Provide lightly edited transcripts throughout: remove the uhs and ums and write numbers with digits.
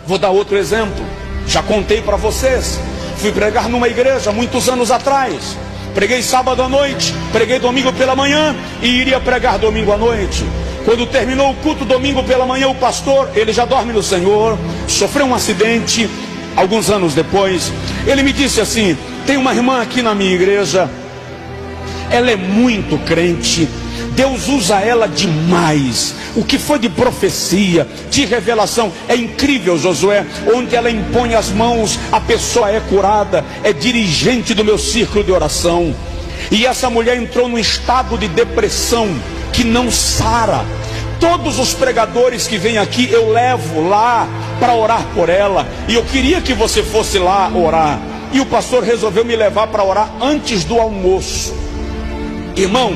Vou dar outro exemplo. Já contei para vocês. Fui pregar numa igreja muitos anos atrás. Preguei sábado à noite, preguei domingo pela manhã e iria pregar domingo à noite. Quando terminou o culto domingo pela manhã, o pastor, ele já dorme no Senhor, sofreu um acidente. Alguns anos depois, ele me disse assim: tem uma irmã aqui na minha igreja, ela é muito crente, Deus usa ela demais. O que foi de profecia, de revelação, é incrível, Josué. Onde ela impõe as mãos, a pessoa é curada. É dirigente do meu círculo de oração. E essa mulher entrou num estado de depressão que não sara. Todos os pregadores que vêm aqui eu levo lá para orar por ela. E eu queria que você fosse lá orar. E o pastor resolveu me levar para orar antes do almoço. Irmão,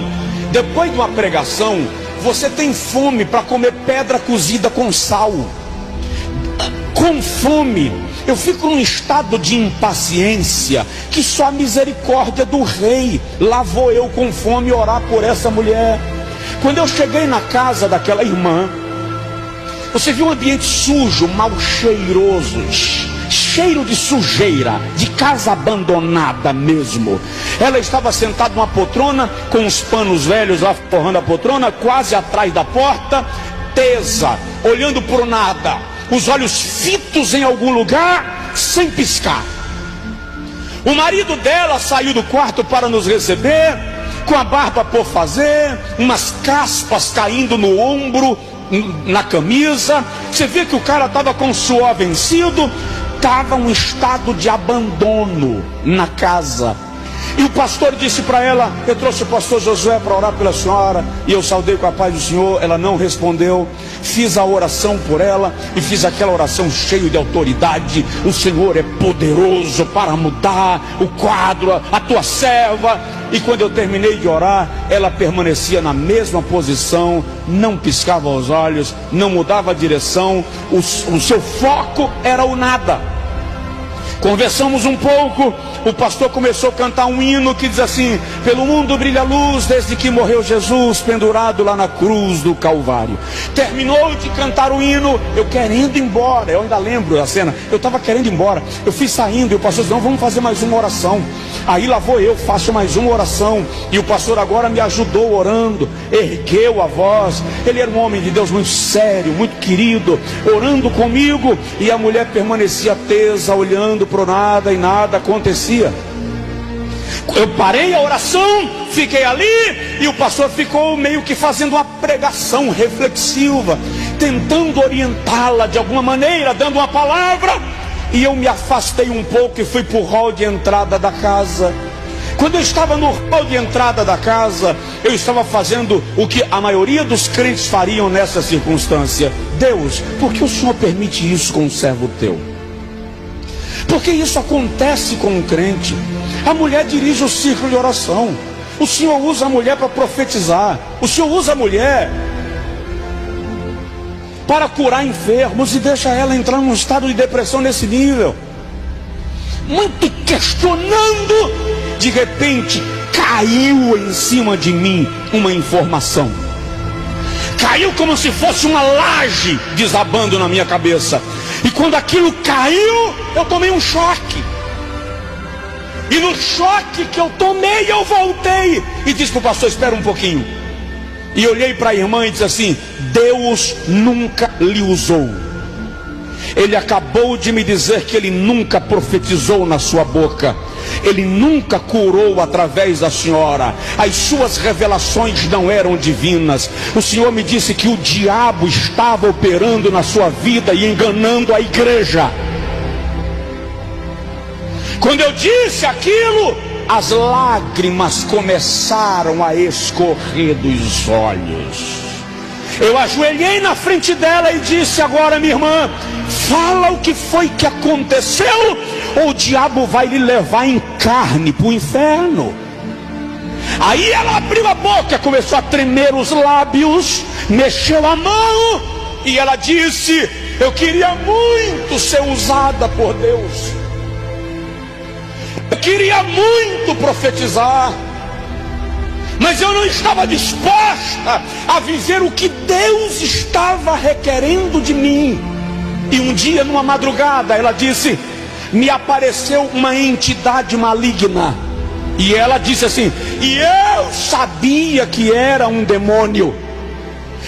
depois de uma pregação, você tem fome para comer pedra cozida com sal. Com fome, eu fico num estado de impaciência que só a misericórdia do rei. Lá vou eu com fome orar por essa mulher. Quando eu cheguei na casa daquela irmã, você viu um ambiente sujo, mal cheiroso, cheiro de sujeira, de casa abandonada mesmo. Ela estava sentada numa poltrona, com os panos velhos lá forrando a poltrona, quase atrás da porta, tesa, olhando por nada, os olhos fitos em algum lugar, sem piscar. O marido dela saiu do quarto para nos receber, com a barba por fazer, umas caspas caindo no ombro, na camisa. Você vê que o cara estava com suor vencido. Estava um estado de abandono na casa. E o pastor disse para ela: eu trouxe o pastor Josué para orar pela senhora. E eu saudei com a paz do Senhor. Ela não respondeu. Fiz a oração por ela e fiz aquela oração cheia de autoridade: o Senhor é poderoso para mudar o quadro, a tua serva. E quando eu terminei de orar, ela permanecia na mesma posição, não piscava os olhos, não mudava a direção. O seu foco era o nada. Conversamos um pouco. O pastor começou a cantar um hino que diz assim: pelo mundo brilha a luz desde que morreu Jesus pendurado lá na cruz do Calvário. Terminou de cantar o hino, eu querendo ir embora. Eu ainda lembro a cena. Eu estava querendo ir embora, eu fui saindo e o pastor disse: não, vamos fazer mais uma oração. Aí lá vou eu, faço mais uma oração. E o pastor agora me ajudou orando, ergueu a voz. Ele era um homem de Deus muito sério, muito querido, orando comigo. E a mulher permanecia tesa, olhando para nada, e nada acontecia. Eu parei a oração, fiquei ali, e o pastor ficou meio que fazendo uma pregação reflexiva, tentando orientá-la de alguma maneira, dando uma palavra. E eu me afastei um pouco e fui para o hall de entrada da casa. Quando eu estava no hall de entrada da casa, eu estava fazendo o que a maioria dos crentes fariam nessa circunstância: Deus, por que o Senhor permite isso com um servo teu? Porque isso acontece com um crente. A mulher dirige o círculo de oração. O Senhor usa a mulher para profetizar. O Senhor usa a mulher para curar enfermos e deixa ela entrar num estado de depressão nesse nível. Muito questionando, de repente caiu em cima de mim uma informação. Caiu como se fosse uma laje desabando na minha cabeça. E quando aquilo caiu, eu tomei um choque. E no choque que eu tomei, eu voltei e disse para o pastor: espera um pouquinho. E olhei para a irmã e disse assim: Deus nunca lhe usou. Ele acabou de me dizer que ele nunca profetizou na sua boca. Ele nunca curou através da senhora. As suas revelações não eram divinas. O Senhor me disse que o diabo estava operando na sua vida e enganando a igreja. Quando eu disse aquilo, as lágrimas começaram a escorrer dos olhos. Eu ajoelhei na frente dela e disse: agora, minha irmã, fala o que foi que aconteceu, ou o diabo vai lhe levar em carne para o inferno. Aí ela abriu a boca, começou a tremer os lábios, mexeu a mão, e ela disse: eu queria muito ser usada por Deus. Eu queria muito profetizar, mas eu não estava disposta a viver o que Deus estava requerendo de mim. E um dia, numa madrugada, ela disse: me apareceu uma entidade maligna. E ela disse assim: e eu sabia que era um demônio.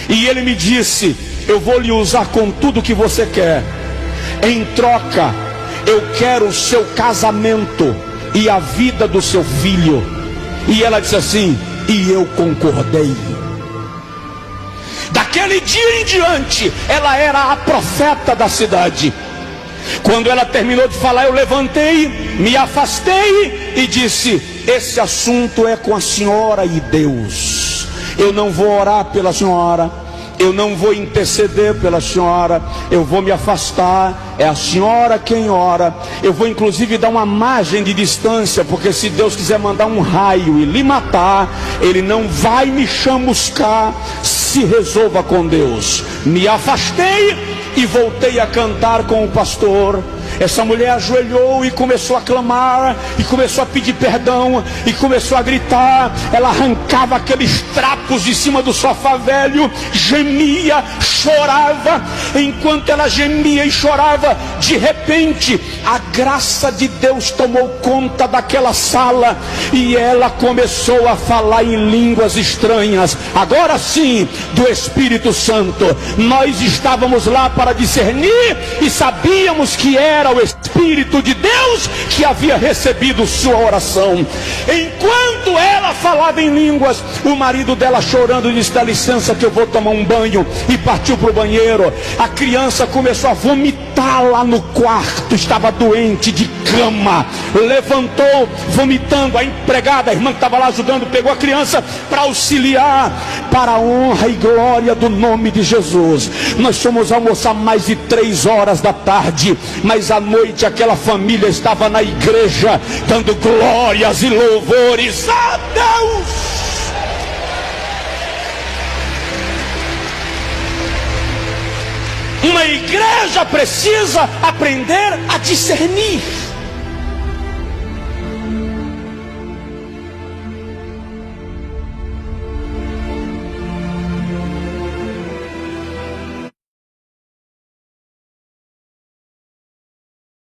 E ele me disse: eu vou lhe usar com tudo que você quer. Em troca, eu quero o seu casamento e a vida do seu filho. E ela disse assim: e eu concordei. Daquele dia em diante, ela era a profeta da cidade. Quando ela terminou de falar, eu levantei, me afastei e disse: esse assunto é com a senhora e Deus. Eu não vou orar pela senhora, eu não vou interceder pela senhora, eu vou me afastar. É a senhora quem ora. Eu vou inclusive dar uma margem de distância, porque se Deus quiser mandar um raio e lhe matar, Ele não vai me chamuscar. Se resolva com Deus. Me afastei e voltei a cantar com o pastor. Essa mulher ajoelhou e começou a clamar, e começou a pedir perdão, e começou a gritar. Ela arrancava aqueles trapos de cima do sofá velho, gemia, chorava. Enquanto ela gemia e chorava, de repente a graça de Deus tomou conta daquela sala, e ela começou a falar em línguas estranhas, agora sim, do Espírito Santo. Nós estávamos lá para discernir e sabíamos que era o Espírito de Deus que havia recebido sua oração. Enquanto ela falava em línguas, o marido dela chorando disse: dá licença que eu vou tomar um banho, e partiu para o banheiro. A criança começou a vomitar lá no quarto, estava doente de cama, levantou vomitando. A empregada, a irmã que estava lá ajudando, pegou a criança para auxiliar. Para a honra e glória do nome de Jesus, nós fomos almoçar mais de 3 horas da tarde, mas à noite aquela família estava na igreja dando glórias e louvores a Deus. Uma igreja precisa aprender a discernir.